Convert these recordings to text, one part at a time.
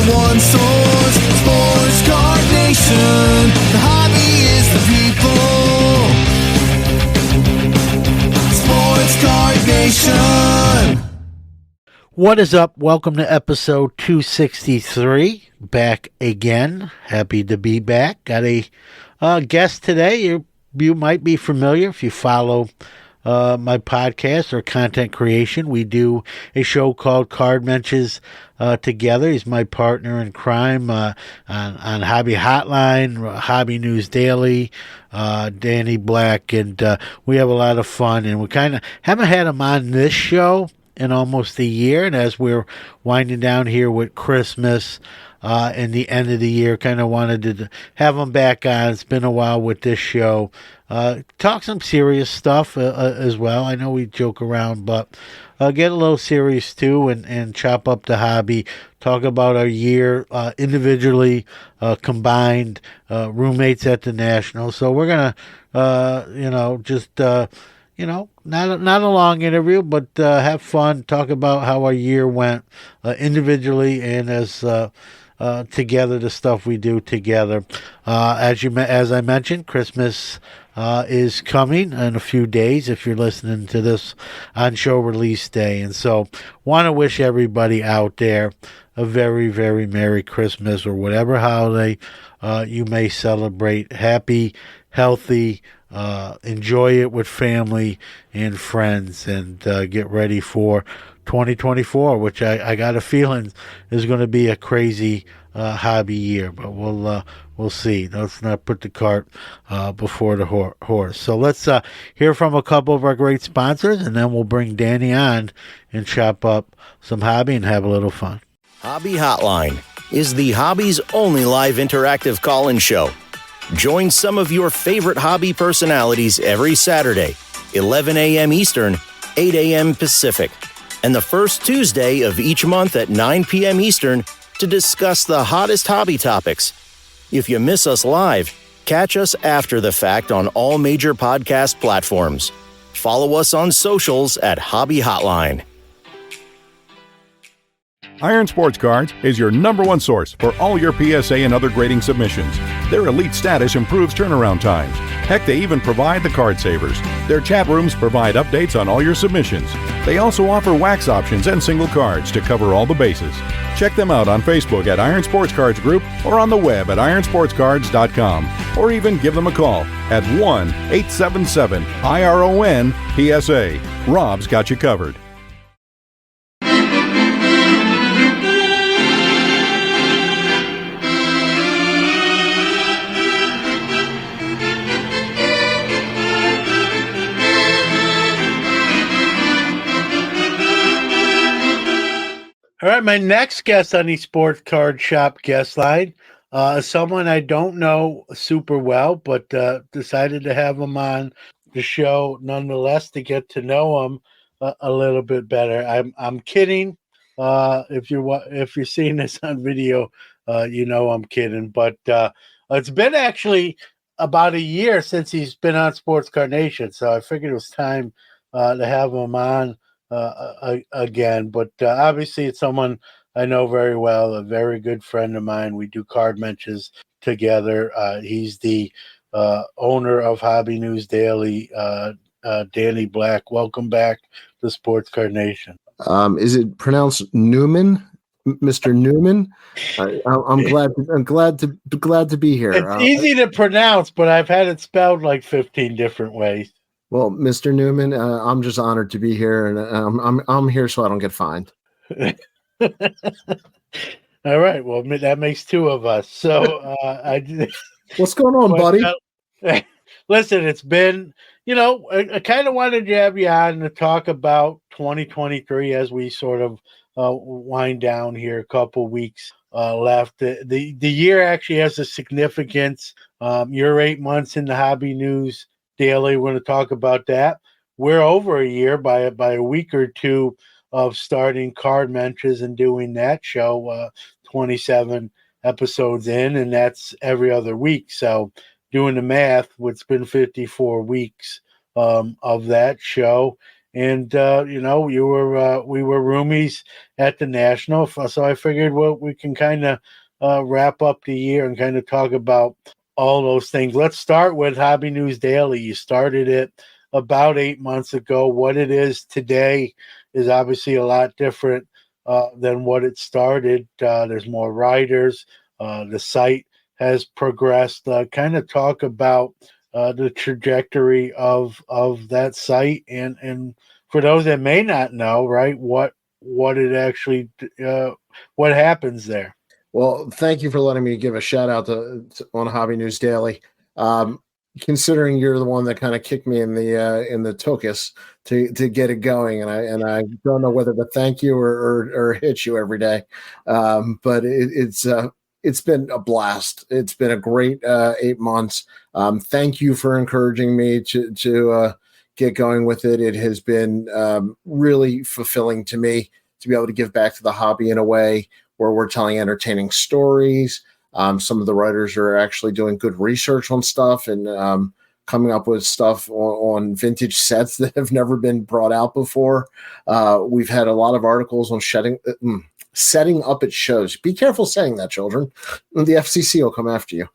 number one source, Sports Card Nation. The hobby is the people. Sports Card Nation. What is up? Welcome to episode 263. Back again. Happy to be back. Got a guest today. You might be familiar if you follow my podcast or content creation. We do a show called Card Mensches together. He's my partner in crime on Hobby Hotline, Hobby News Daily, Danny Black, and we have a lot of fun. And we kind of haven't had him on this show in almost a year. And as we're winding down here with Christmas and the end of the year, kind of wanted to have him back on. It's been a while with this show. Talk some serious stuff as well. I know we joke around, but get a little serious too, and chop up the hobby. Talk about our year individually, combined, roommates at the National. So we're gonna, not a long interview, but have fun. Talk about how our year went individually and as together, the stuff we do together. As I mentioned, Christmas is coming in a few days if you're listening to this on show release day. And so want to wish everybody out there a very, very Merry Christmas or whatever holiday you may celebrate. Happy, healthy, enjoy it with family and friends, and get ready for 2024, which I got a feeling is going to be a crazy hobby year, but we'll see. Let's not put the cart before the horse. So let's hear from a couple of our great sponsors, and then we'll bring Danny on and chop up some hobby and have a little fun. Hobby Hotline is the hobby's only live interactive call-in show. Join some of your favorite hobby personalities every Saturday, 11 a.m. Eastern, 8 a.m. Pacific, and the first Tuesday of each month at 9 p.m. Eastern to discuss the hottest hobby topics. If you miss us live, catch us after the fact on all major podcast platforms. Follow us on socials at Hobby Hotline. Iron Sports Cards is your number one source for all your PSA and other grading submissions. Their elite status improves turnaround times. Heck, they even provide the card savers. Their chat rooms provide updates on all your submissions. They also offer wax options and single cards to cover all the bases. Check them out on Facebook at Iron Sports Cards Group or on the web at ironsportscards.com, or even give them a call at 1-877-IRON-PSA. Rob's got you covered. All right, my next guest on the Sports Card Shop guest line is someone I don't know super well, but decided to have him on the show nonetheless to get to know him a little bit better. I'm kidding. If you're seeing this on video, you know I'm kidding. But it's been actually about a year since he's been on Sports Card Nation, so I figured it was time to have him on again, but obviously it's someone I know very well, a very good friend of mine. We do Card Mensches together. He's the owner of Hobby News Daily, Danny Black. Welcome back to Sports Card Nation. Is it pronounced Newman, Mr. Newman? I'm glad to be here. It's easy to pronounce, but I've had it spelled like 15 different ways. Well, Mr. Newman, I'm just honored to be here, and I'm here so I don't get fined. All right. Well, that makes two of us. So what's going on, buddy? Listen, it's been, I kind of wanted to have you on to talk about 2023 as we sort of wind down here. A couple weeks left. The year actually has a significance. You're 8 months in the Hobby News Daily. We're going to talk about that. We're over a year by a week or two of starting Card Mensches and doing that show, 27 episodes in, and that's every other week. So doing the math, it's been 54 weeks of that show. And we were roomies at the National, so I figured, well, we can kind of wrap up the year and kind of talk about all those things. Let's start with Hobby News Daily. You started it about 8 months ago. What it is today is obviously a lot different than what it started. There's more writers. The site has progressed. Kind of talk about the trajectory of that site, and for those that may not know, right, what it actually what happens there. Well, thank you for letting me give a shout out on Hobby News Daily. Considering you're the one that kind of kicked me in the tuchus to get it going, and I don't know whether to thank you or hit you every day, but it's been a blast. It's been a great 8 months. Thank you for encouraging me to get going with it. It has been really fulfilling to me to be able to give back to the hobby in a way where we're telling entertaining stories. Some of the writers are actually doing good research on stuff and coming up with stuff on vintage sets that have never been brought out before. We've had a lot of articles on setting up at shows. Be careful saying that, children. The FCC will come after you.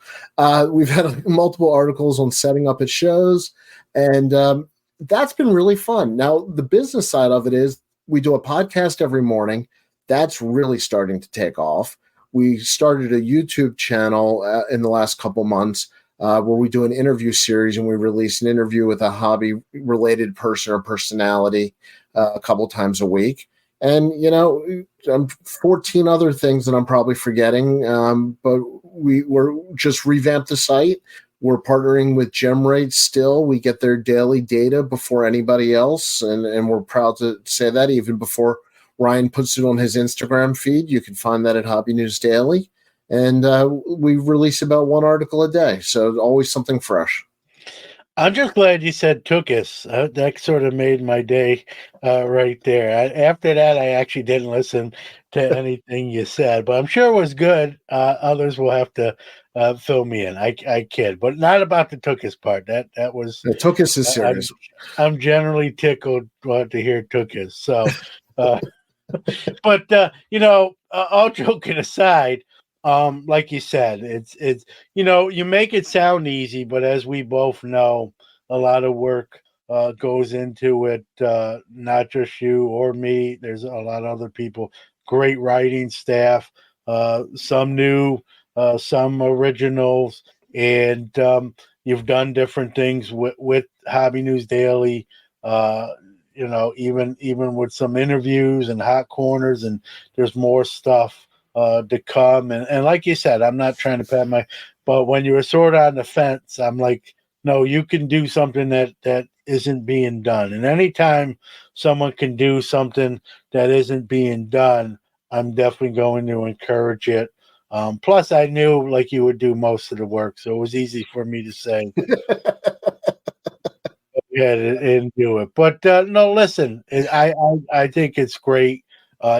We've had multiple articles on setting up at shows, and that's been really fun. Now, the business side of it is we do a podcast every morning. That's really starting to take off. We started a YouTube channel in the last couple months where we do an interview series, and we release an interview with a hobby-related person or personality a couple times a week. And, 14 other things that I'm probably forgetting, but we're just revamped the site. We're partnering with GemRate still. We get their daily data before anybody else, and we're proud to say that even before Ryan puts it on his Instagram feed. You can find that at Hobby News Daily. And we release about one article a day, so always something fresh. I'm just glad you said tuchus. That sort of made my day right there. After that, I actually didn't listen to anything you said, but I'm sure it was good. Others will have to fill me in. I kid, but not about the tuchus part. That was The tuchus is serious. I'm generally tickled to hear tuchus. So, but all joking aside. Like you said, it's you make it sound easy, but as we both know, a lot of work goes into it. Not just you or me. There's a lot of other people. Great writing staff. Some new, some originals, and you've done different things with Hobby News Daily. Even with some interviews and hot corners, and there's more stuff to come. And like you said, I'm not trying to pat but when you were sort of on the fence, I'm like, no, you can do something that isn't being done. And anytime someone can do something that isn't being done, I'm definitely going to encourage it. Plus, I knew like you would do most of the work, so it was easy for me to say, yeah, and do it. But no, listen, I think it's great.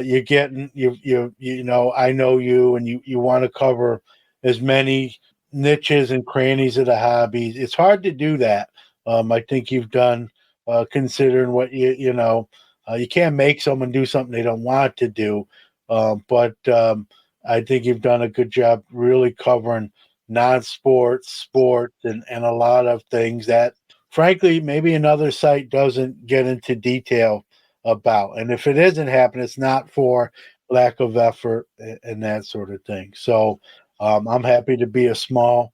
You're getting I know you, and you want to cover as many niches and crannies of the hobby. It's hard to do that. I think you've done, considering what you can't make someone do something they don't want to do. But I think you've done a good job really covering non-sports, sports, and a lot of things that, frankly, maybe another site doesn't get into detail about. And if it isn't happening, it's not for lack of effort and that sort of thing. So I'm happy to be a small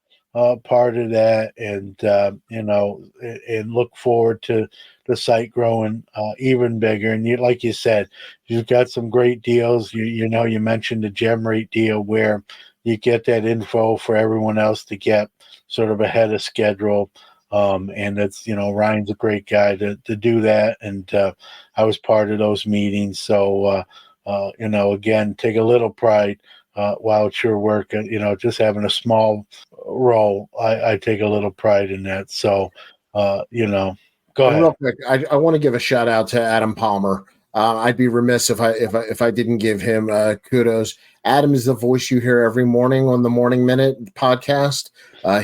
part of that, and and look forward to the site growing even bigger. And like you said, you've got some great deals. You mentioned the GemRate deal where you get that info for everyone else to get sort of ahead of schedule. And it's, Ryan's a great guy to do that. And I was part of those meetings. So, again, take a little pride while it's your work, just having a small role. I take a little pride in that. So, go ahead. Real quick, I want to give a shout out to Adam Palmer. I'd be remiss if I didn't give him kudos. Adam is the voice you hear every morning on the Morning Minute podcast.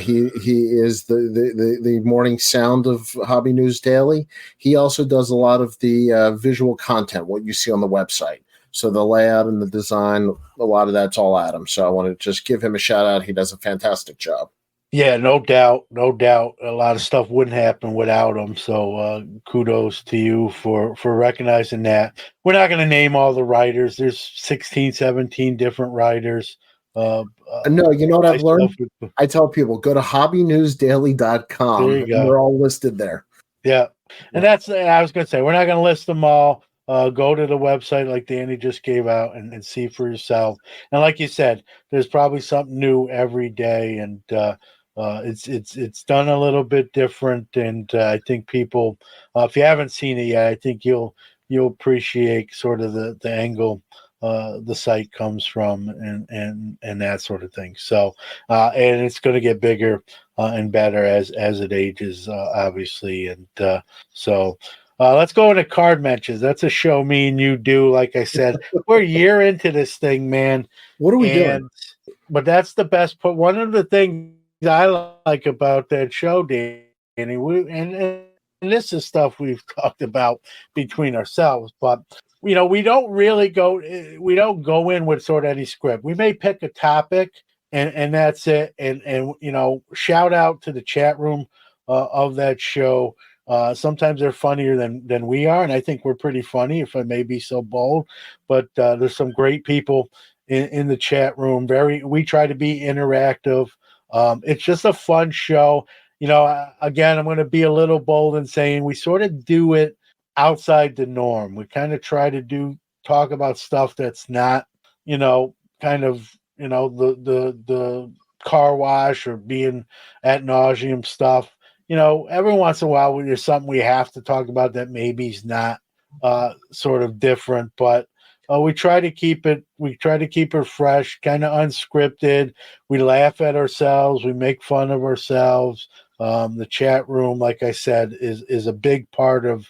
He is the morning sound of Hobby News Daily. He also does a lot of the visual content, what you see on the website. So the layout and the design, a lot of that's all Adam. So I want to just give him a shout out. He does a fantastic job. Yeah, no doubt, no doubt. A lot of stuff wouldn't happen without him. So kudos to you for recognizing that. We're not going to name all the writers. There's 16, 17 different writers. No, you know what I've learned? I tell people, go to hobbynewsdaily.com. There you go. And they're all listed there. Yeah. And I was going to say, we're not going to list them all. Go to the website like Danny just gave out and see for yourself. And like you said, there's probably something new every day. And it's done a little bit different. And I think people, if you haven't seen it yet, I think you'll appreciate sort of the angle the site comes from and that sort of thing. So and it's going to get bigger and better as it ages, obviously. And so let's go into Card Mensches. That's a show me and you do. Like I said, we're a year into this thing, man. What are we doing? But that's the best part. One of the things I like about that show, Danny, and this is stuff we've talked about between ourselves, but we don't go in with sort of any script. We may pick a topic and that's it. And shout out to the chat room of that show. Sometimes they're funnier than we are, and I think we're pretty funny, if I may be so bold. But there's some great people in the chat room. We try to be interactive. It's just a fun show. Again, I'm going to be a little bold in saying we sort of do it outside the norm. We kind of try to talk about stuff that's not, the car wash or being ad nauseum stuff. Every once in a while there's something we have to talk about that maybe is not sort of different, but we try to keep it fresh, kind of unscripted. We laugh at ourselves, we make fun of ourselves. The chat room, like I said, is a big part of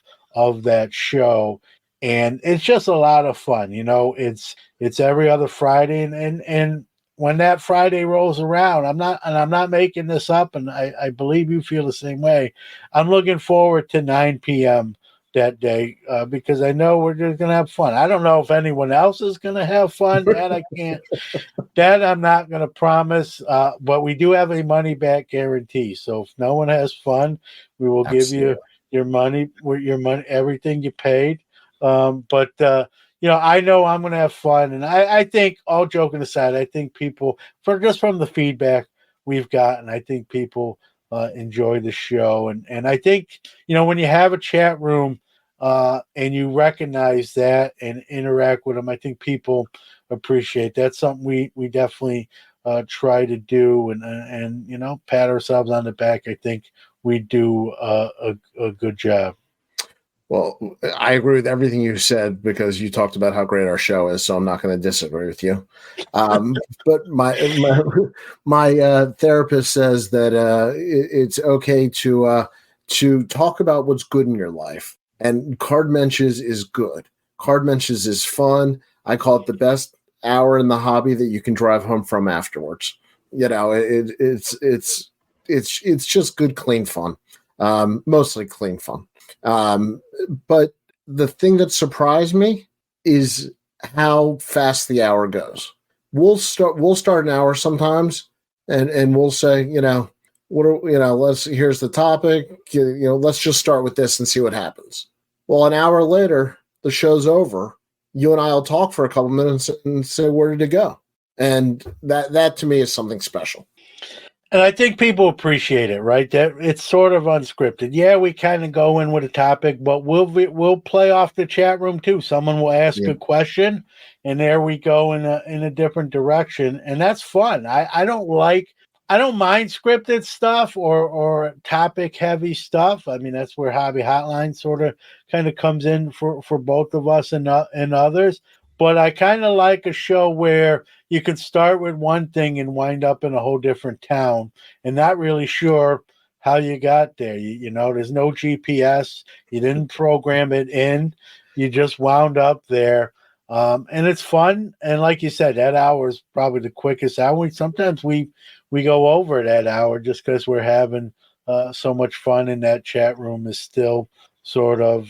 that show, and it's just a lot of fun. It's every other Friday, and when that Friday rolls around, I'm not making this up, and I believe you feel the same way. I'm looking forward to 9 p.m. that day because I know we're just gonna have fun. I don't know if anyone else is gonna have fun. That I'm not gonna promise. But we do have a money back guarantee. So if no one has fun, we will give you your money, everything you paid. But I know I'm going to have fun. And I think, all joking aside, I think people, from the feedback we've gotten, I think people enjoy the show. And I think, when you have a chat room and you recognize that and interact with them, I think people appreciate that. That's something we definitely try to do and pat ourselves on the back. I think we do a good job. Well, I agree with everything you said because you talked about how great our show is, so I'm not going to disagree with you. But my therapist says that it's okay to talk about what's good in your life, and Card Mensches is good. Card Mensches is fun. I call it the best hour in the hobby that you can drive home from afterwards. It's just good, clean fun. Mostly clean fun. But the thing that surprised me is how fast the hour goes. We'll start an hour sometimes and we'll say, here's the topic, let's just start with this and see what happens. Well, an hour later, the show's over. You and I will talk for a couple minutes and say, where did it go? And that to me is something special. And I think people appreciate it, right? That it's sort of unscripted. Yeah, we kind of go in with a topic, but we'll play off the chat room too. Someone will ask a question, and there we go in a different direction, and that's fun. I don't mind scripted stuff or topic heavy stuff. I mean, that's where Hobby Hotline sort of kind of comes in for both of us and others. But I kind of like a show where you could start with one thing and wind up in a whole different town and not really sure how you got there. There's no GPS. You didn't program it in. you just wound up there. And it's fun. And like you said, that hour is probably the quickest hour. Sometimes we go over that hour just because we're having so much fun, and that chat room is still sort of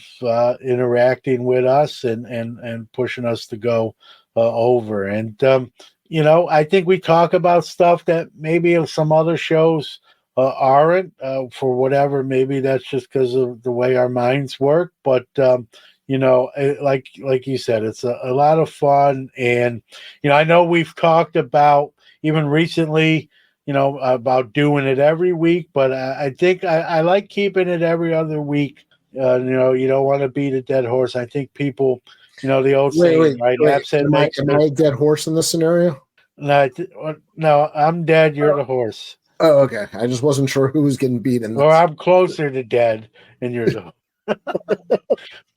interacting with us and pushing us to go over. And, I think we talk about stuff that maybe some other shows aren't for whatever. Maybe that's just because of the way our minds work. But, like you said, it's a lot of fun. And, I know we've talked about even recently, about doing it every week, but I think I like keeping it every other week. You don't want to beat a dead horse. I think people, the old saying, right? Absent Am I a dead horse in this scenario? No, I'm dead. You're the horse. Oh, okay. I just wasn't sure who was getting beat in this. Or I'm closer to dead, and you're the.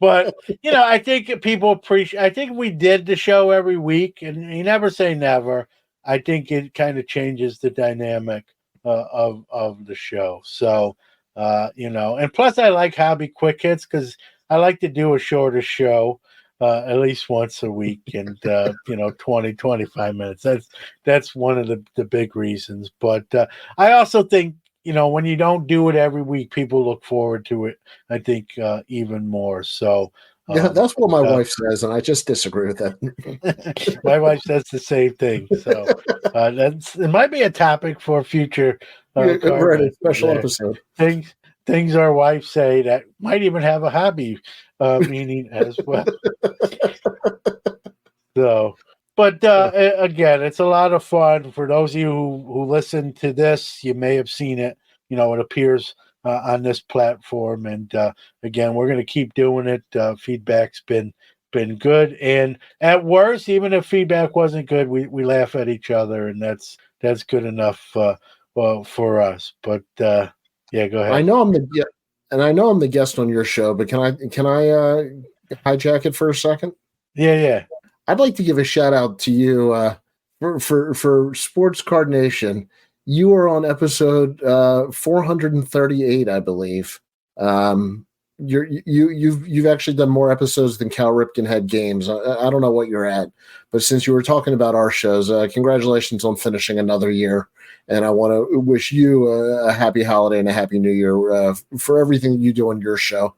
But I think people appreciate. I think we did the show every week, and you never say never. I think it kind of changes the dynamic of the show. So, and plus I like hobby quick hits because I like to do a shorter show at least once a week, and 20, 25 minutes. That's one of the big reasons. But I also think, when you don't do it every week, people look forward to it, I think, even more. So yeah, that's what my wife says, and I just disagree with that. my wife says the same thing. So it might be a topic for a future a special episode. Things our wives say that might even have a hobby meaning as well. So, but again, it's a lot of fun. For those of you who listen to this, you may have seen it. It appears on this platform. And again, we're going to keep doing it. Feedback's been good. And at worst, even if feedback wasn't good, we laugh at each other, and that's good enough for us. But yeah, go ahead. I know I'm the guest on your show, but can I hijack it for a second? Yeah. I'd like to give a shout out to you for Sports Card Nation. You are on episode 438, I believe. You've actually done more episodes than Cal Ripken had games. I don't know what you're at, but since you were talking about our shows, congratulations on finishing another year. And I want to wish you a happy holiday and a happy new year for everything you do on your show,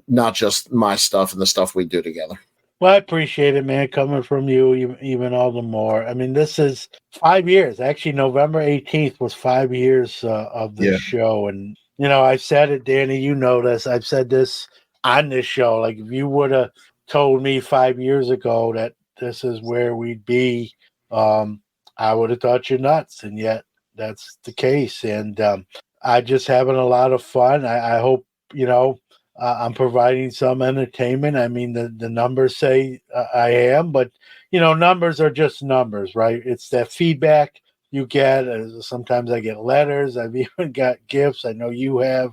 not just my stuff and the stuff we do together. Well, I appreciate it, man, coming from you even all the more. I mean, this is 5 years. Actually, November 18th was 5 years of this show. And, I've said it, Danny, you know this. I've said this on this show. Like, if you would have told me 5 years ago that this is where we'd be, I would have thought you're nuts. And yet that's the case. And I just having a lot of fun. I hope, I'm providing some entertainment. I mean, the numbers say I am, but, numbers are just numbers, right? It's that feedback you get. Sometimes I get letters. I've even got gifts. I know you have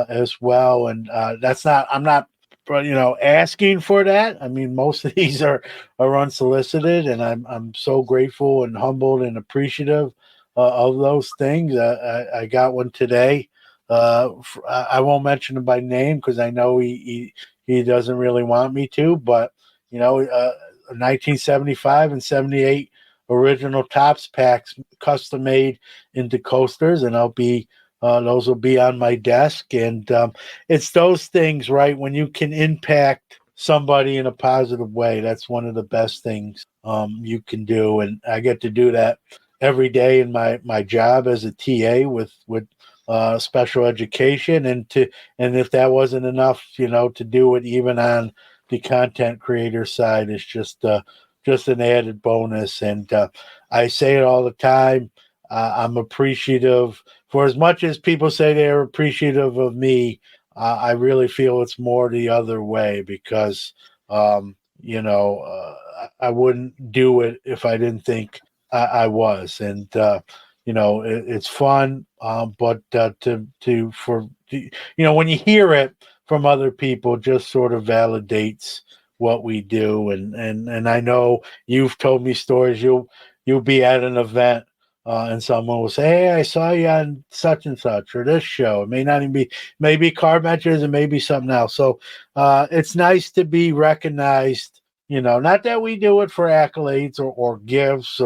as well. And I'm not, asking for that. I mean, most of these are unsolicited, and I'm so grateful and humbled and appreciative of those things. I got one today. I won't mention him by name because I know he doesn't really want me to, but 1975 and 78 original Topps packs, custom made into coasters, and those will be on my desk. And it's those things, right? When you can impact somebody in a positive way, that's one of the best things you can do. And I get to do that every day in my job as a TA with special education, and if that wasn't enough, to do it even on the content creator side is just an added bonus. And I say it all the time. I'm appreciative for as much as people say they're appreciative of me. I really feel it's more the other way because, I wouldn't do it if I didn't think I was. And, it's fun. But when you hear it from other people, just sort of validates what we do. And I know you've told me stories. You'll be at an event and someone will say, "Hey, I saw you on such and such or this show." It may not even be, maybe Card Mensches, and maybe something else. So it's nice to be recognized. Not that we do it for accolades or gifts,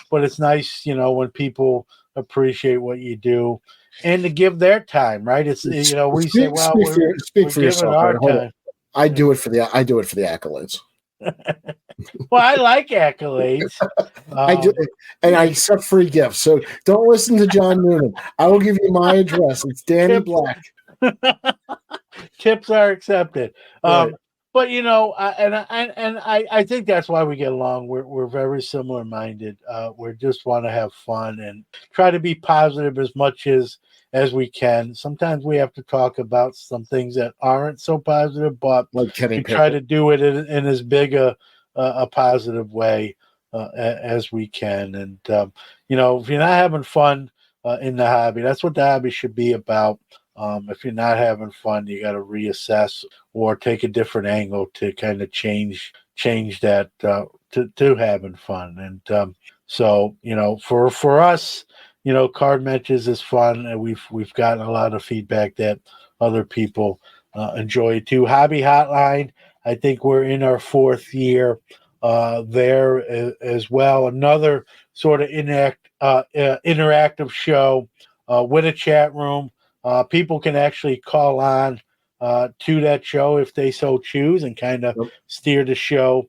but it's nice, when people appreciate what you do and to give their time, right? It's we say, well, speak we're for giving yourself. our Right? Hold on. time. I do it for the accolades. Well, I like accolades. I do, and I accept free gifts. So don't listen to John Newman. I will give you my address. It's Danny Black. Tips are accepted. Right. But I think that's why we get along. We're very similar minded. We just want to have fun and try to be positive as much as we can. Sometimes we have to talk about some things that aren't so positive, but Like Kenny we Pickett. try to do it in as big a positive way as we can. And if you're not having fun in the hobby, that's what the hobby should be about. If you're not having fun, you got to reassess or take a different angle to kind of change that to having fun. And so for us, Card Mensches is fun, and we've gotten a lot of feedback that other people enjoy it too. Hobby Hotline, I think we're in our 4th year there as well. Another sort of interactive show with a chat room. People can actually call on to that show if they so choose and kind of steer the show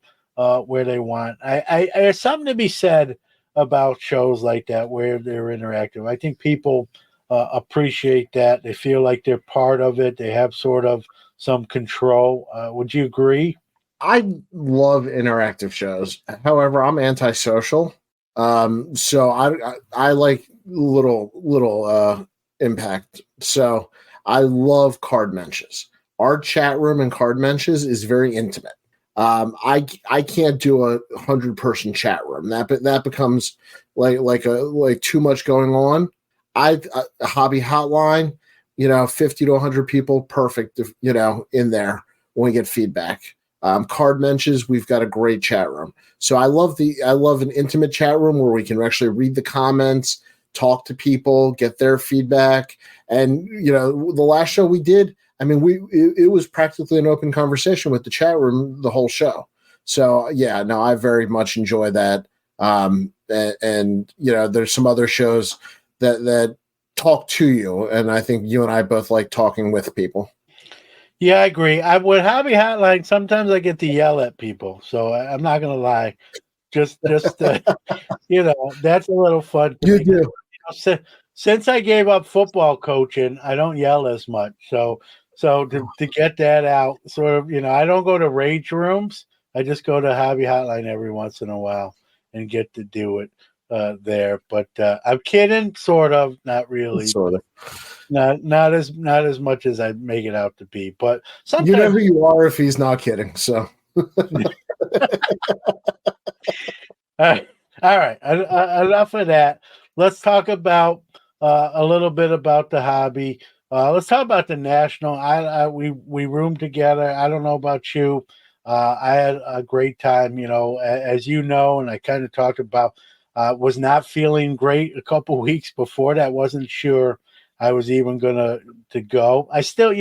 where they want. There's something to be said about shows like that where they're interactive. I think people appreciate that. They feel like they're part of it. They have sort of some control. Would you agree? I love interactive shows. However, I'm antisocial. So I like little impact. So I love Card Mensches. Our chat room in Card Mensches is very intimate. I can't do a 100-person chat room. That becomes like too much going on. A hobby hotline, 50 to 100 people, perfect. In there when we get feedback. Card Mensches, we've got a great chat room. So I love an intimate chat room where we can actually read the comments, talk to people, get their feedback. And the last show we did, I mean, it was practically an open conversation with the chat room the whole show. So yeah, no, I very much enjoy that. And there's some other shows that talk to you, and I think you and I both like talking with people. Yeah, I agree. With Hobby Hotline, sometimes I get to yell at people, so I'm not gonna lie. Just that's a little fun. You do. Since I gave up football coaching, I don't yell as much. So to get that out, sort of, I don't go to rage rooms. I just go to Hobby Hotline every once in a while and get to do it there. But I'm kidding, sort of, not really. Sort of. Not as much as I make it out to be. But sometimes you know who you are if he's not kidding. So. All right. Enough of that. Let's talk about a little bit about the hobby. Let's talk about the national. We roomed together. I don't know about you. I had a great time. As you know, and I kind of talked about. Was not feeling great a couple weeks before that. Wasn't sure I was even gonna go. I still,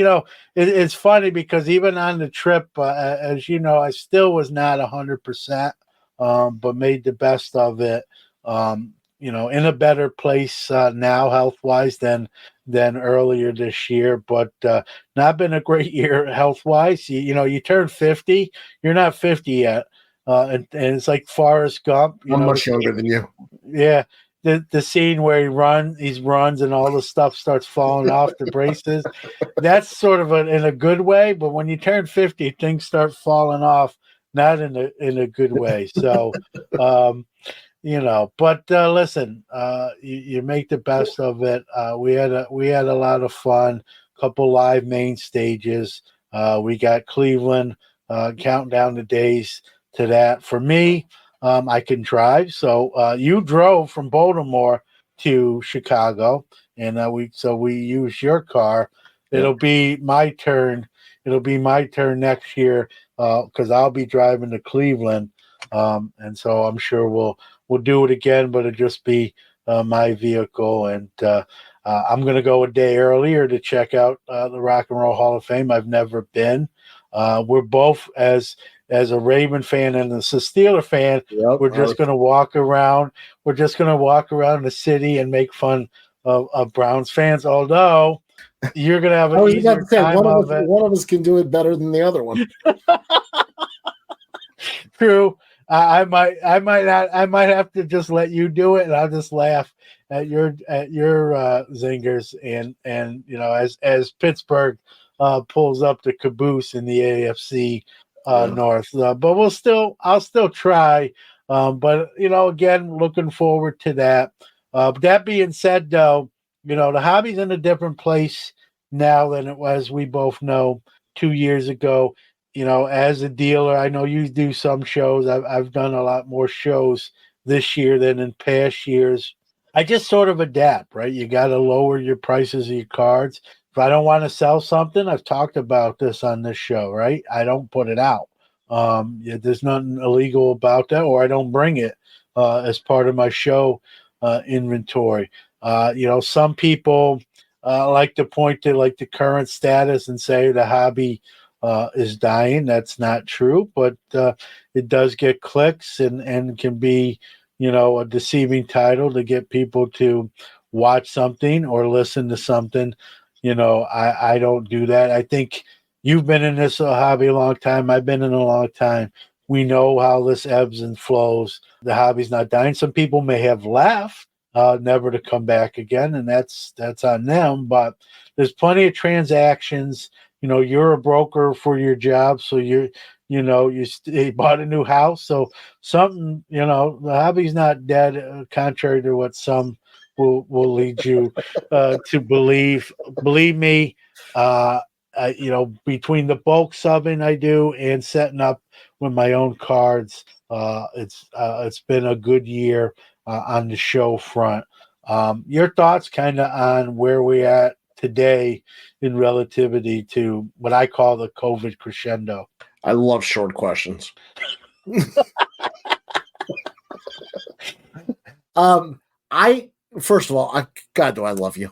it's funny because even on the trip, as you know, I still was not 100%. But made the best of it. In a better place now health-wise than earlier this year, but not been a great year health-wise. You turn 50, you're not 50 yet, and it's like Forrest Gump. I'm much younger than you. Yeah, the scene where he runs and all the stuff starts falling off the braces. That's sort of in a good way, but when you turn 50, things start falling off. Not in a good way. So, but listen, you make the best of it. We had a lot of fun. Couple live main stages. We got Cleveland counting down the days to that. For me, I can drive. So you drove from Baltimore to Chicago, and we use your car. It'll be my turn. It'll be my turn next year. Because I'll be driving to Cleveland, and so I'm sure we'll do it again, but it'll just be my vehicle, and I'm going to go a day earlier to check out the Rock and Roll Hall of Fame. I've never been. We're both, as a Raven fan and a Steeler fan, we're just going to walk around. We're just going to walk around the city and make fun of Browns fans. Although you're going to have an easier time of it. One of us can do it better than the other one. True. I might have to just let you do it, and I'll just laugh at your zingers, and as Pittsburgh pulls up the caboose in the AFC North. But I'll still try. But again, looking forward to that. That being said, though, the hobby's in a different place now than it was, we both know, 2 years ago. As a dealer, I know you do some shows. I've done a lot more shows this year than in past years. I just sort of adapt, right? You got to lower your prices of your cards. If I don't want to sell something, I've talked about this on this show, right? I don't put it out. There's nothing illegal about that, or I don't bring it as part of my show inventory. Some people like to point to like the current status and say the hobby is dying. That's not true, but it does get clicks and can be, a deceiving title to get people to watch something or listen to something. I don't do that. I think you've been in this hobby a long time. I've been in a long time. We know how this ebbs and flows. The hobby's not dying. Some people may have left, never to come back again, and that's on them. But there's plenty of transactions. You're a broker for your job, so you bought a new house. So something, the hobby's not dead, contrary to what some will lead you to believe. Believe me, between the bulk subbing I do and setting up with my own cards, it's been a good year on the show front. Your thoughts kind of on where we at today in relativity to what I call the COVID crescendo? I love short questions. First of all, God, do I love you.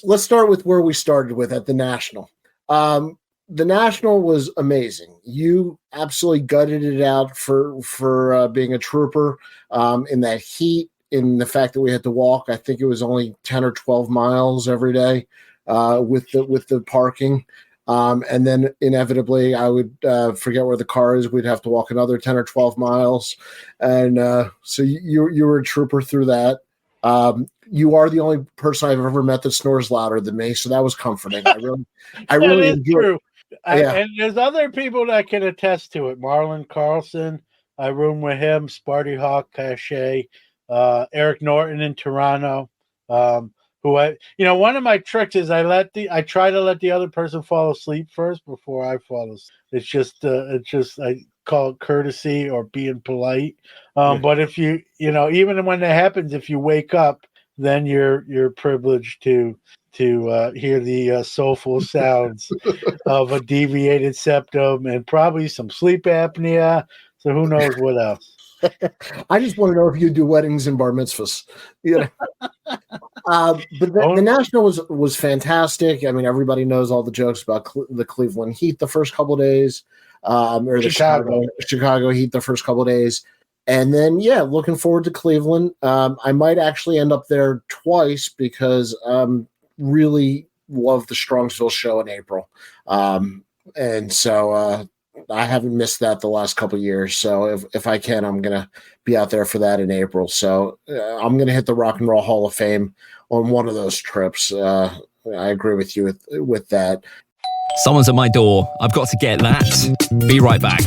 Let's start with where we started with at the National. The National was amazing. You absolutely gutted it out for being a trooper in that heat, in the fact that we had to walk. I think it was only 10 or 12 miles every day with the parking. And then inevitably I would forget where the car is. We'd have to walk another 10 or 12 miles. And so you were a trooper through that. You are the only person I've ever met that snores louder than me. So that was comforting. I really enjoyed it. And there's other people that can attest to it. Marlon Carlson, I room with him, Sparty Hawk, Cachet, Eric Norton in Toronto, who one of my tricks is I try to let the other person fall asleep first before I fall asleep. It's just I call it courtesy or being polite. But if you even when that happens, if you wake up, then you're privileged to hear the soulful sounds of a deviated septum and probably some sleep apnea. So who knows what else? I just want to know if you do weddings and bar mitzvahs. But the National was fantastic. I mean, everybody knows all the jokes about the Cleveland Heat the first couple of days, or the Chicago Heat the first couple of days. And then, looking forward to Cleveland. I might actually end up there twice because really love the Strongsville show in April. And so I haven't missed that the last couple of years. So if I can, I'm going to be out there for that in April. So I'm going to hit the Rock and Roll Hall of Fame on one of those trips. I agree with you with that. Someone's at my door. I've got to get that. Be right back.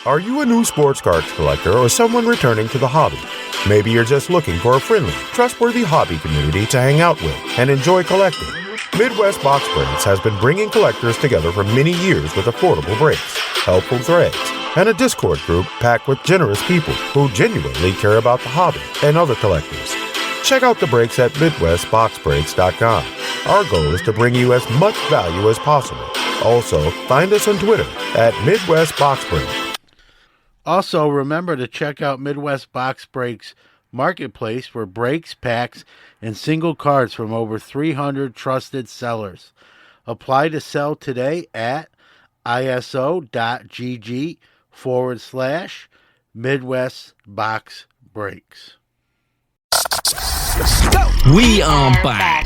Are you a new sports cards collector or someone returning to the hobby? Maybe you're just looking for a friendly, trustworthy hobby community to hang out with and enjoy collecting. Midwest Box Breaks has been bringing collectors together for many years with affordable breaks, helpful threads, and a Discord group packed with generous people who genuinely care about the hobby and other collectors. Check out the breaks at MidwestBoxBreaks.com. Our goal is to bring you as much value as possible. Also, find us on Twitter at Midwest Box Break. Also, remember to check out Midwest Box Breaks marketplace for breaks, packs, and single cards from over 300 trusted sellers. Apply to sell today at iso.gg/Midwest Box Breaks. We are back.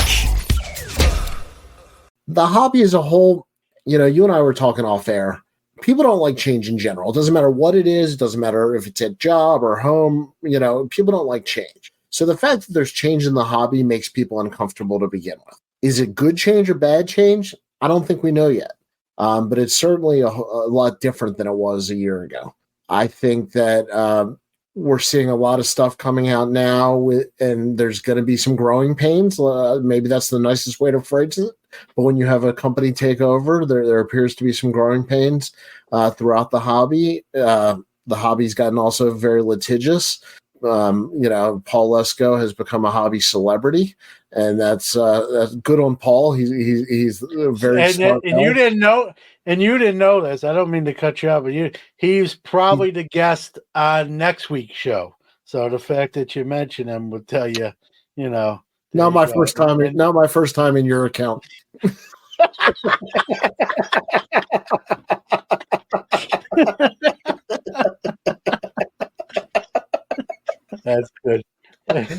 The hobby as a whole, you and I were talking off air. People don't like change in general. It doesn't matter what it is. It doesn't matter if it's at job or home. People don't like change. So the fact that there's change in the hobby makes people uncomfortable to begin with. Is it good change or bad change? I don't think we know yet. But it's certainly a lot different than it was a year ago. I think that we're seeing a lot of stuff coming out now, and there's going to be some growing pains. Maybe that's the nicest way to phrase it. But when you have a company take over, there appears to be some growing pains throughout the hobby. The hobby's gotten also very litigious. Paul Lesko has become a hobby celebrity, and that's good on Paul. He's very smart. And you didn't know this. I don't mean to cut you off, but he's probably the guest on next week's show. So the fact that you mention him would tell you, Not my first time in your account. That's good. But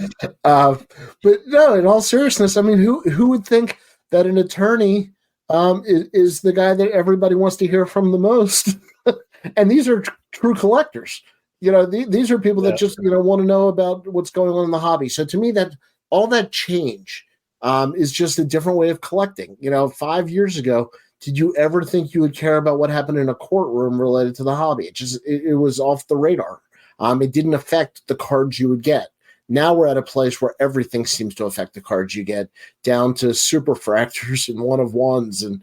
no, in all seriousness, I mean, who would think that an attorney is the guy that everybody wants to hear from the most? And these are true collectors. These are people that just want to know about what's going on in the hobby. So to me, that all that change is just a different way of collecting. 5 years ago, did you ever think you would care about what happened in a courtroom related to the hobby? It was off the radar. It didn't affect the cards you would get. Now we're at a place where everything seems to affect the cards you get, down to super fractors and one of ones and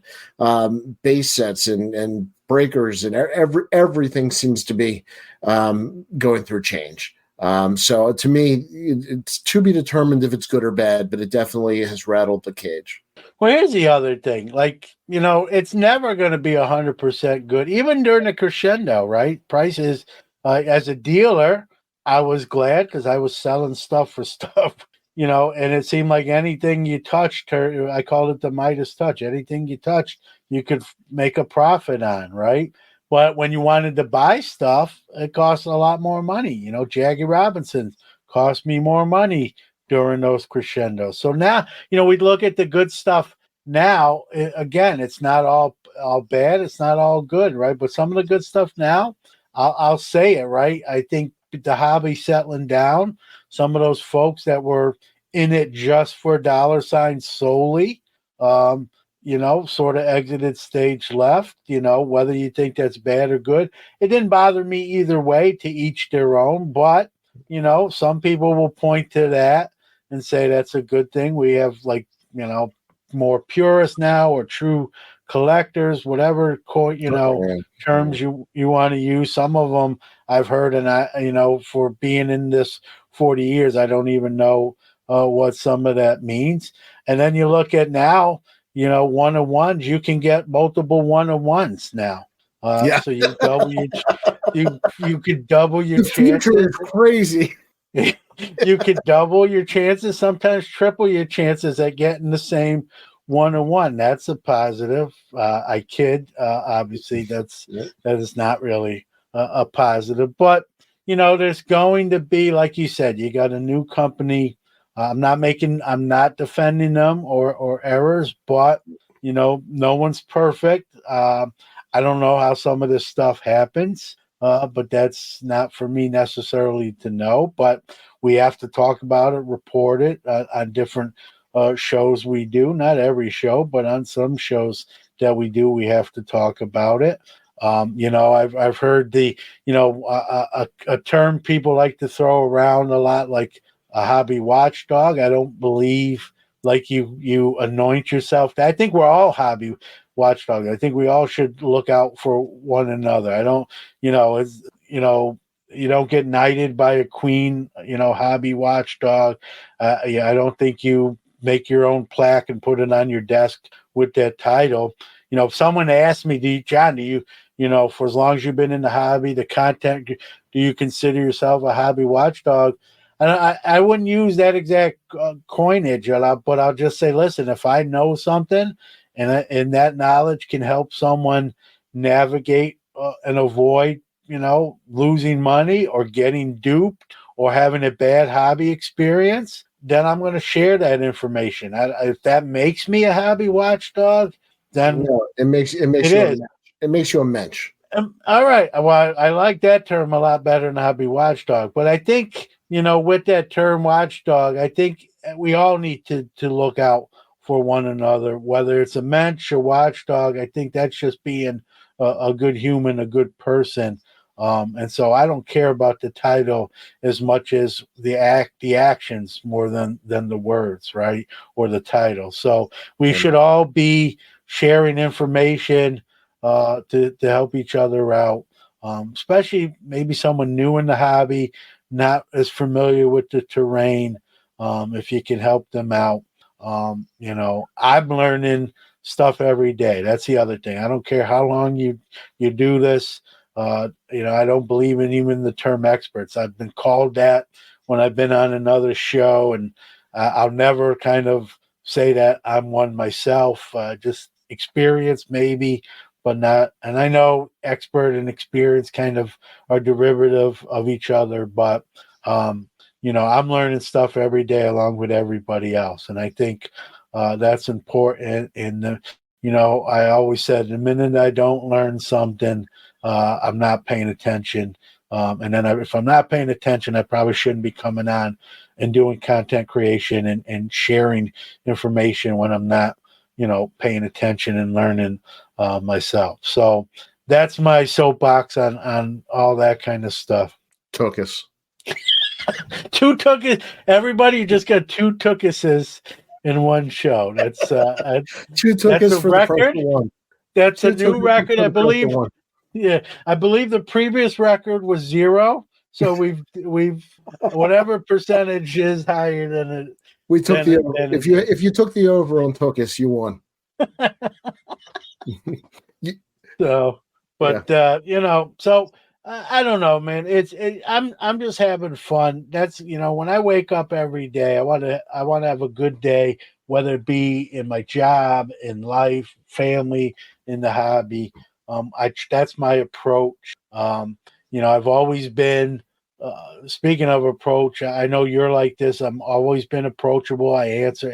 base sets and breakers, and everything seems to be going through change. So to me, it's to be determined if it's good or bad, but it definitely has rattled the cage. Well, here's the other thing. It's never going to be 100% good, even during the crescendo, right? Prices, as a dealer, I was glad because I was selling stuff for stuff, and it seemed like anything you touched, I called it the Midas touch. Anything you touched, you could make a profit on, right? But when you wanted to buy stuff, it cost a lot more money. Jackie Robinson cost me more money during those crescendos. So now, we look at the good stuff now. Again, it's not all bad. It's not all good, right? But some of the good stuff now, I'll say it, right? I think the hobby settling down. Some of those folks that were in it just for dollar signs solely, sort of exited stage left, whether you think that's bad or good. It didn't bother me either way, to each their own, but, some people will point to that and say that's a good thing. We have more purists now, or true collectors, whatever, terms you want to use. Some of them I've heard, and for being in this 40 years, I don't even know what some of that means. And then you look at now, one-on-ones, you can get multiple one-on-ones now. So you double you could double your chances. The future is crazy. You could double your chances, sometimes triple your chances at getting the same one-on-one. That's a positive. I kid. Obviously, that is not really a positive. But there's going to be, like you said, you got a new company. I'm not defending them or errors, but no one's perfect. I don't know how some of this stuff happens, but that's not for me necessarily to know. But we have to talk about it, report it on different shows we do. Not every show, but on some shows that we do, we have to talk about it. I've heard a term people like to throw around a lot, like a hobby watchdog. I don't believe you anoint yourself. I think we're all hobby watchdogs. I think we all should look out for one another. I don't, you don't get knighted by a queen, hobby watchdog. I don't think you make your own plaque and put it on your desk with that title. If someone asked me, John, do you, for as long as you've been in the hobby, the content, do you consider yourself a hobby watchdog? and I wouldn't use that exact coinage, but I'll just say, listen, if I know something and that knowledge can help someone navigate and avoid, losing money or getting duped or having a bad hobby experience, then I'm going to share that information. If that makes me a hobby watchdog, then it makes you a mensch. All right. Well, I like that term a lot better than hobby watchdog. But I think, with that term watchdog, I think we all need to look out for one another, whether it's a mensch or watchdog. I think that's just being a good human, a good person. And so I don't care about the title as much as the actions more than the words, right? Or the title. So we should all be sharing information to help each other out, especially maybe someone new in the hobby, not as familiar with the terrain. If you can help them out, I'm learning stuff every day. That's the other thing. I don't care how long you do this. I don't believe in even the term experts. I've been called that when I've been on another show, and I'll never kind of say that I'm one myself. Just experience maybe, but not. And I know expert and experience kind of are derivative of each other, but I'm learning stuff every day along with everybody else, and I think that's important. And I always said the minute I don't learn something, I'm not paying attention. And then if I'm not paying attention, I probably shouldn't be coming on and doing content creation and sharing information when I'm not, paying attention and learning myself. So that's my soapbox on all that kind of stuff. Tookus. Two tookus. Everybody just got two tookuses in one show. That's two tookus that's a for record. The one. That's two a new record, I believe. One. Yeah, I believe the previous record was 0. So we've whatever percentage is higher than it. We took the over. If you took the over on Tookus, you won. So, but so I don't know, man. I'm just having fun. That's when I wake up every day, I want to have a good day, whether it be in my job, in life, family, in the hobby. That's my approach. I've always been. Speaking of approach, I know you're like this. I'm always been approachable. I answer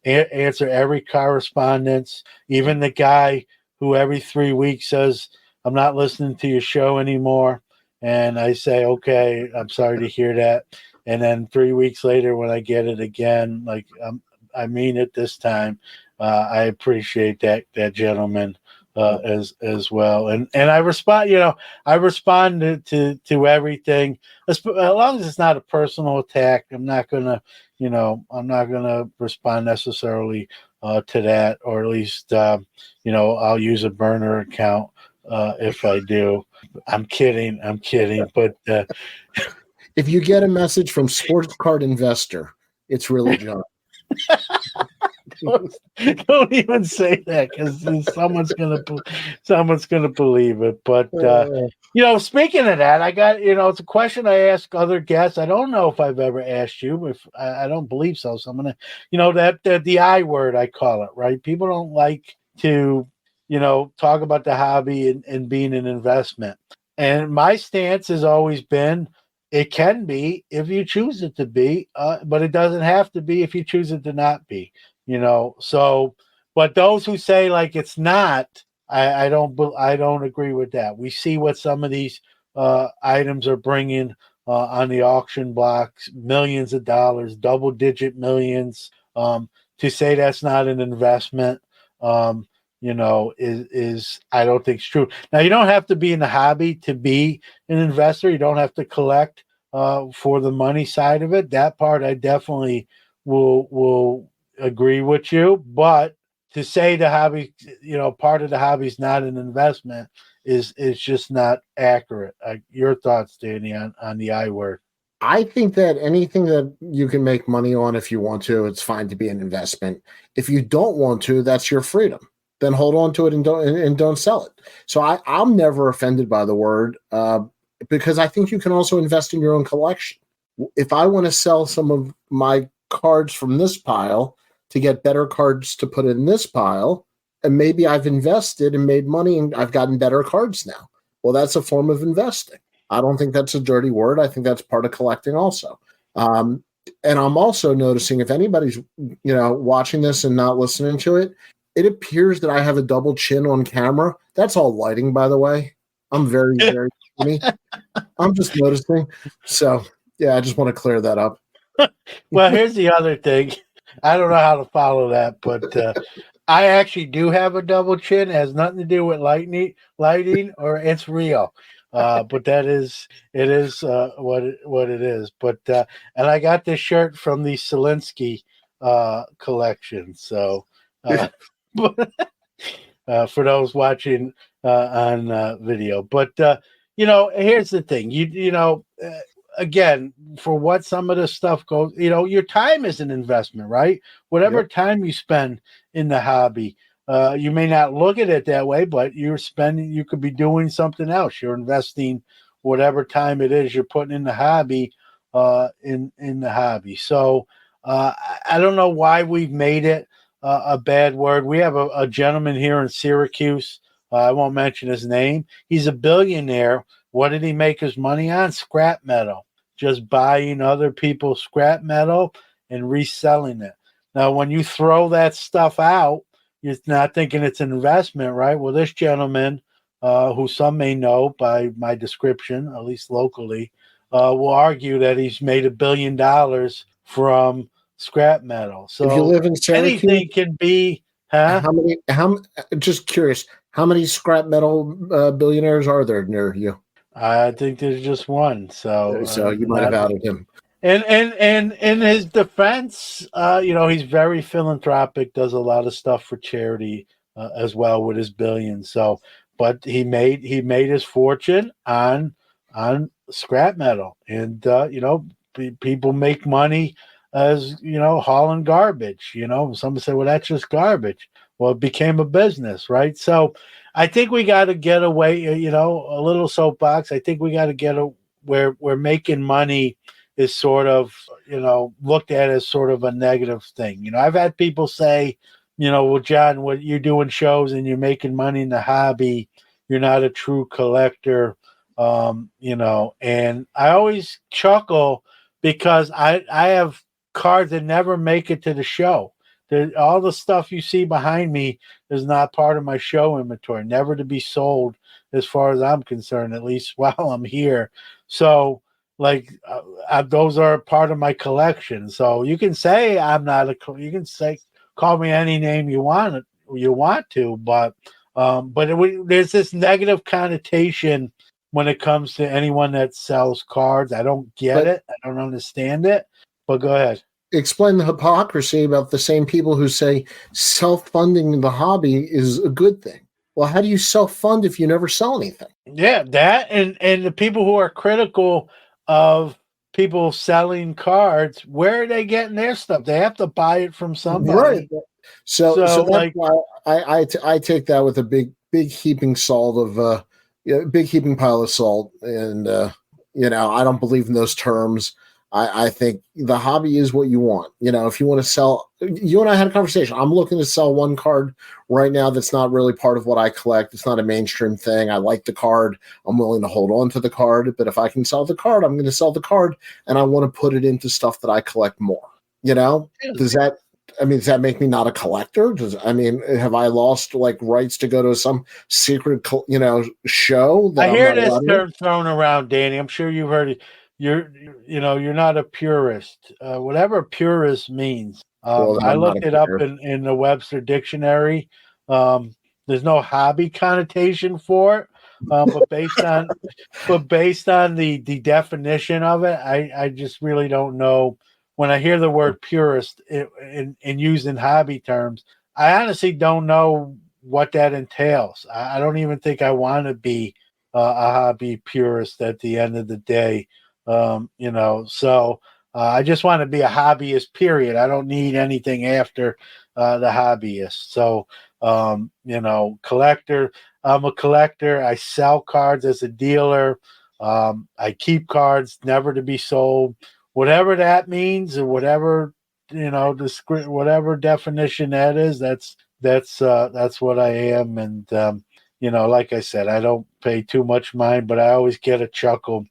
answer every correspondence, even the guy who every 3 weeks says, I'm not listening to your show anymore. And I say, okay, I'm sorry to hear that. And then 3 weeks later, when I get it again, like I mean it this time. I appreciate that gentleman as well. And I respond, I respond to everything as long as it's not a personal attack. I'm not gonna respond necessarily to that, or at least I'll use a burner account if I do. I'm kidding, but if you get a message from Sports Card Investor, it's really John. Don't even say that, because someone's gonna believe it. But speaking of that, I got it's a question I ask other guests. I don't know if I've ever asked you. If I don't believe so, so I'm gonna that the I word, I call it, right? People don't like to talk about the hobby and being an investment. And my stance has always been, it can be if you choose it to be, but it doesn't have to be if you choose it to not be. So, but those who say like it's not, I don't agree with that. We see what some of these items are bringing on the auction blocks, millions of dollars, double-digit millions. To say that's not an investment, is I don't think it's true. Now, you don't have to be in the hobby to be an investor. You don't have to collect for the money side of it. That part I definitely will agree with you. But to say the hobby, part of the hobby is not an investment is just not accurate. Your thoughts, Danny, on the I word? I think that anything that you can make money on, if you want to, it's fine to be an investment. If you don't want to, that's your freedom. Then hold on to it and don't sell it. So I'm never offended by the word because I think you can also invest in your own collection. If I want to sell some of my cards from this pile to get better cards to put in this pile, and maybe I've invested and made money and I've gotten better cards now. Well, that's a form of investing. I don't think that's a dirty word. I think that's part of collecting also. And I'm also noticing, if anybody's, watching this and not listening to it, it appears that I have a double chin on camera. That's all lighting, by the way. I'm very, very skinny. I'm just noticing. So, yeah, I just want to clear that up. Well, here's the other thing. I don't know how to follow that, but I actually do have a double chin. It has nothing to do with lighting, or it's real. But it is what it is. But and I got this shirt from the Zelensky collection. So, for those watching on video, but here's the thing. Again, for what some of this stuff goes, your time is an investment, right? Whatever time you spend in the hobby, you may not look at it that way, but you could be doing something else. You're investing whatever time it is you're putting in the hobby, in the hobby. So I don't know why we've made it a bad word. We have a gentleman here in Syracuse. I won't mention his name. He's a billionaire. What did he make his money on? Scrap metal. Just buying other people's scrap metal and reselling it. Now, when you throw that stuff out, you're not thinking it's an investment, right? Well, this gentleman, who some may know by my description, at least locally, will argue that he's made $1 billion from scrap metal. So if you live in Syracuse, anything can be. Huh? Just curious, how many scrap metal billionaires are there near you? I think there's just one. So you might have outed him. And in his defense, he's very philanthropic, does a lot of stuff for charity as well with his billions. So, but he made his fortune on scrap metal, and people make money as hauling garbage. Some say, well, that's just garbage. Well, it became a business, right? So I think we got to get away, a little soapbox. I think we got to get where making money is sort of, looked at as sort of a negative thing. I've had people say, well, John, what you're doing shows and you're making money in the hobby, you're not a true collector, and I always chuckle because I have cards that never make it to the show. All the stuff you see behind me is not part of my show inventory, never to be sold as far as I'm concerned, at least while I'm here. So, those are part of my collection. So you can say call me any name you want to, but there's this negative connotation when it comes to anyone that sells cards. I don't get it. I don't understand it. But go ahead. Explain the hypocrisy about the same people who say self-funding the hobby is a good thing. Well, how do you self-fund if you never sell anything? Yeah, that and the people who are critical of people selling cards, where are they getting their stuff? They have to buy it from somebody. Right. So that's why I take that with a big heaping pile of salt. And, I don't believe in those terms. I think the hobby is what you want. If you want to sell, you and I had a conversation. I'm looking to sell one card right now that's not really part of what I collect. It's not a mainstream thing. I like the card. I'm willing to hold on to the card. But if I can sell the card, I'm going to sell the card, and I want to put it into stuff that I collect more. Does that make me not a collector? Have I lost rights to go to some secret, show? I hear this term thrown around, Danny. I'm sure you've heard it. You're not a purist. Whatever purist means. I looked it up in the Webster dictionary. There's no hobby connotation for it, but based on the definition of it, I just really don't know. When I hear the word purist in using hobby terms, I honestly don't know what that entails. I don't even think I want to be a hobby purist at the end of the day. So I just want to be a hobbyist, period. I don't need anything after the hobbyist. So, collector, I'm a collector. I sell cards as a dealer. I keep cards never to be sold. whatever that means, or whatever whatever definition that is, that's what I am. And like I said, I don't pay too much mind, but I always get a chuckle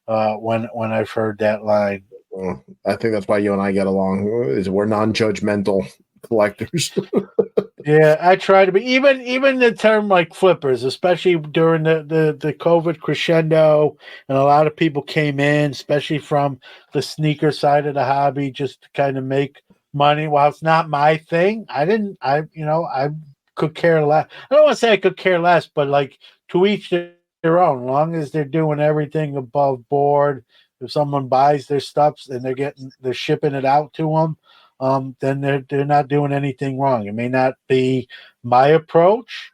when I've heard that line. Well, I think that's why you and I get along. Is we're non-judgmental collectors. Yeah, I try to be. Even the term like flippers, especially during the COVID crescendo, and a lot of people came in, especially from the sneaker side of the hobby, just to kind of make money. While it's not my thing, I could care less. I don't want to say I could care less, but like, to each their own. As long as they're doing everything above board, if someone buys their stuff and they're shipping it out to them, then they're not doing anything wrong. It may not be my approach.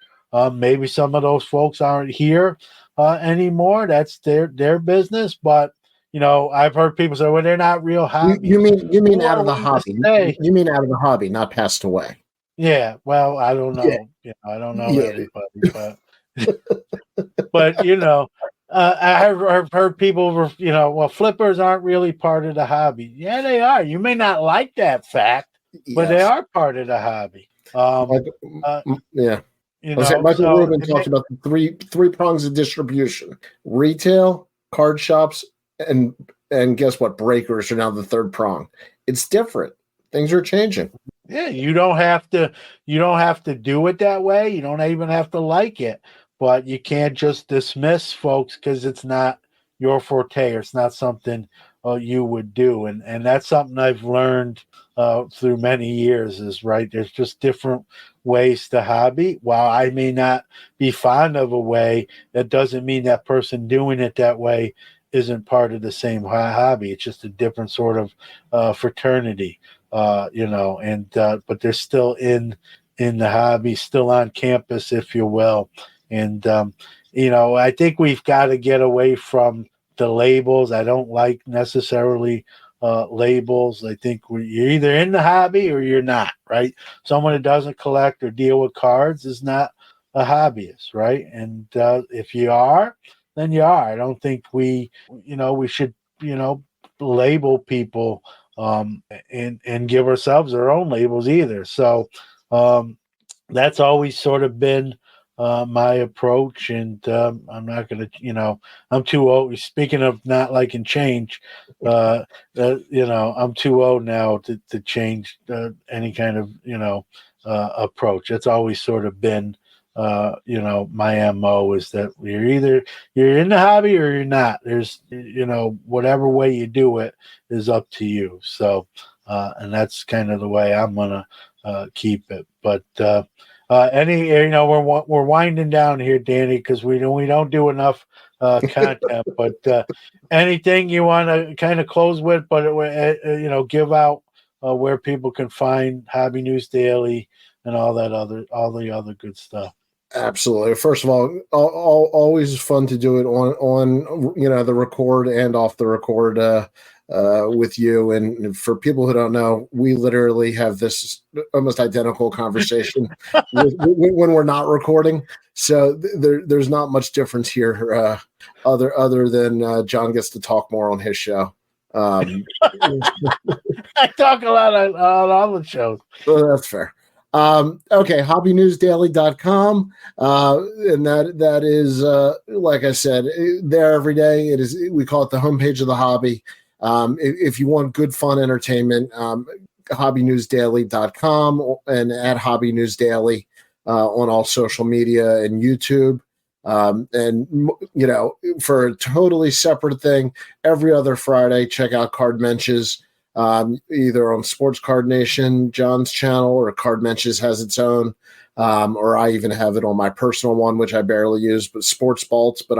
Maybe some of those folks aren't here anymore. That's their business. But I've heard people say, "Well, they're not real hobbies." You mean out of the Well, hobby? You mean out of the hobby, not passed away? Yeah. Well, I don't know. Yeah. I don't know Yeah. everybody, but I've heard people, well, flippers aren't really part of the hobby. Yeah, they are. You may not like that fact, but they Yes. are part of the hobby. Yeah. Michael Rubin talked about the three prongs of distribution: retail, card shops, and guess what? Breakers are now the third prong. It's different. Things are changing. Yeah, you don't have to do it that way. You don't even have to like it, but you can't just dismiss folks because it's not your forte or it's not something you would do. And that's something I've learned through many years is, right, there's just different ways to hobby. While I may not be fond of a way, that doesn't mean that person doing it that way isn't part of the same hobby. It's just a different sort of fraternity. But they're still in the hobby, still on campus, if you will. And, I think we've got to get away from the labels. I don't like necessarily labels. I think you're either in the hobby or you're not, right? Someone who doesn't collect or deal with cards is not a hobbyist, right? And if you are, then you are. I don't think we should, label people and give ourselves our own labels either. So that's always sort of been my approach, and I'm not going to, I'm too old. Speaking of not liking change, I'm too old now to change any kind of, approach. That's always sort of been, my MO is that you're in the hobby or you're not. There's, whatever way you do it is up to you. So, and that's kind of the way I'm going to keep it. But, we're winding down here, Danny, because we don't do enough content. But anything you want to kind of close with, but give out where people can find Hobby News Daily and all the other good stuff. Absolutely. First of all, always fun to do it on the record and off the record with you. And for people who don't know, we literally have this almost identical conversation when we're not recording. So there's not much difference here other than John gets to talk more on his show. I talk a lot on all the shows. Well, that's fair. Okay, hobbynewsdaily.com. And that is, like I said, there every day. It is, we call it the homepage of the hobby. If you want good, fun entertainment, hobbynewsdaily.com and at hobbynewsdaily on all social media and YouTube. And, for a totally separate thing, every other Friday, check out Card Mensches. Either on Sports Card Nation, John's channel, or Card Mensches has its own, or I even have it on my personal one, which I barely use, but Sports Balts. But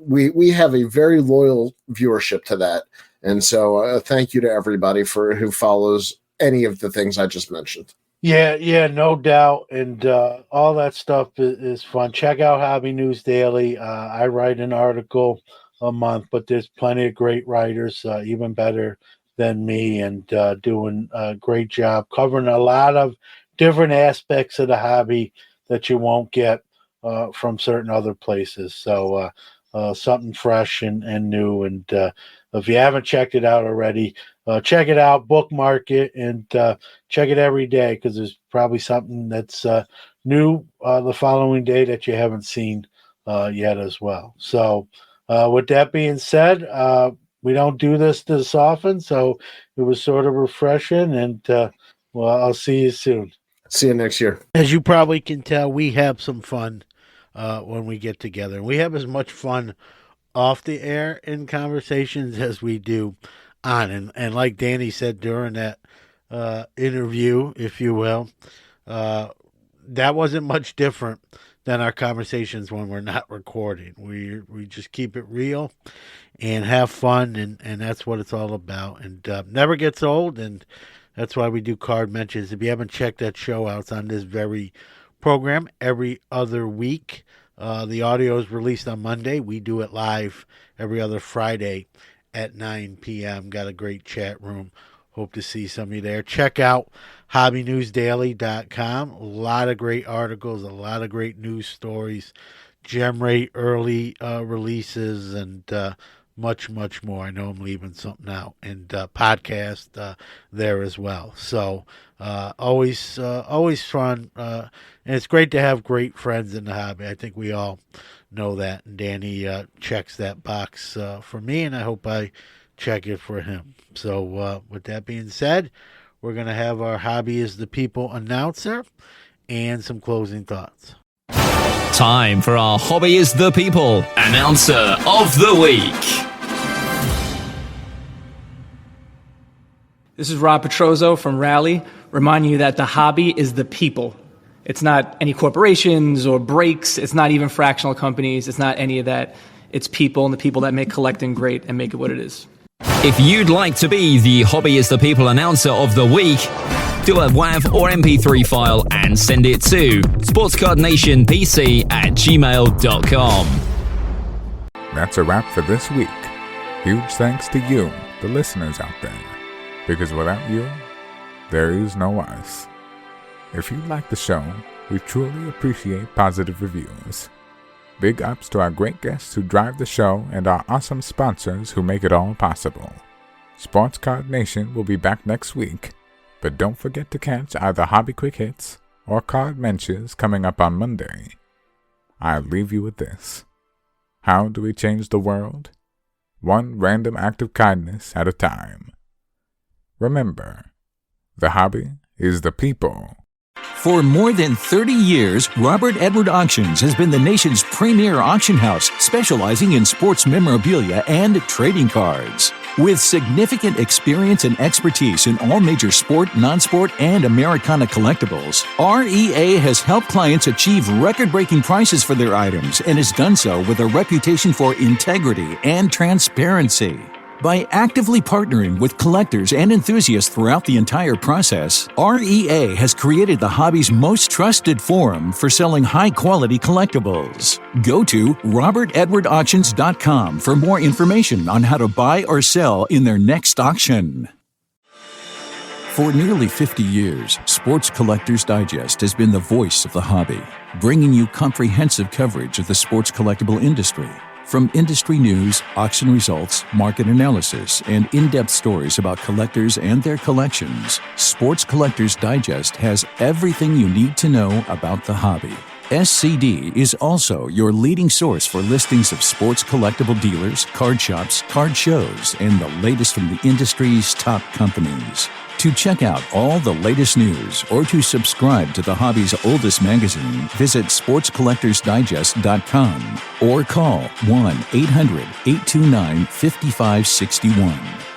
we have a very loyal viewership to that, and so thank you to everybody who follows any of the things I just mentioned. Yeah, no doubt, and all that stuff is fun. Check out Hobby News Daily. I write an article a month, but there's plenty of great writers, even better than me, and doing a great job covering a lot of different aspects of the hobby that you won't get from certain other places. So something fresh and new, and If you haven't checked it out already, check it out, bookmark it, and check it every day, because there's probably something that's new the following day that you haven't seen yet as well. So with that being said, we don't do this often, so it was sort of refreshing, and well, I'll see you soon. See you next year. As you probably can tell, we have some fun when we get together. We have as much fun off the air in conversations as we do on. And like Danny said during that interview, if you will, that wasn't much different than our conversations when we're not recording. We just keep it real and have fun, and that's what it's all about. And never gets old, and that's why we do Card Mensches. If you haven't checked that show out, it's on this very program every other week. The audio is released on Monday. We do it live every other Friday at 9 p.m. Got a great chat room. Hope to see some of you there. Check out hobbynewsdaily.com. A lot of great articles, a lot of great news stories, gem rate early releases, and much, much more. I know I'm leaving something out. And podcast there as well. So always fun. And it's great to have great friends in the hobby. I think we all know that. And Danny checks that box for me, and I hope I check it for him. So with that being said, we're going to have our Hobby is the People announcer and some closing thoughts. Time for our Hobby is the People announcer of the week. This is Rob Petrozo from Rally, reminding you that the hobby is the people. It's not any corporations or breaks. It's not even fractional companies. It's not any of that. It's people, and the people that make collecting great and make it what it is. If you'd like to be the Hobby is the People announcer of the week, do a WAV or MP3 file and send it to sportscardnationpc@gmail.com. That's a wrap for this week. Huge thanks to you, the listeners out there, because without you, there is no us. If you like the show, we truly appreciate positive reviews. Big ups to our great guests who drive the show and our awesome sponsors who make it all possible. Sports Card Nation will be back next week, but don't forget to catch either Hobby Quick Hits or Card Mensches coming up on Monday. I'll leave you with this. How do we change the world? One random act of kindness at a time. Remember, the hobby is the people. For more than 30 years, Robert Edward Auctions has been the nation's premier auction house, specializing in sports memorabilia and trading cards. With significant experience and expertise in all major sport, non-sport, and Americana collectibles, REA has helped clients achieve record-breaking prices for their items and has done so with a reputation for integrity and transparency. By actively partnering with collectors and enthusiasts throughout the entire process, REA has created the hobby's most trusted forum for selling high-quality collectibles. Go to robertedwardauctions.com for more information on how to buy or sell in their next auction. For nearly 50 years, Sports Collectors Digest has been the voice of the hobby, bringing you comprehensive coverage of the sports collectible industry. From industry news, auction results, market analysis, and in-depth stories about collectors and their collections, Sports Collectors Digest has everything you need to know about the hobby. SCD is also your leading source for listings of sports collectible dealers, card shops, card shows, and the latest from the industry's top companies. To check out all the latest news or to subscribe to the hobby's oldest magazine, visit sportscollectorsdigest.com or call 1-800-829-5561.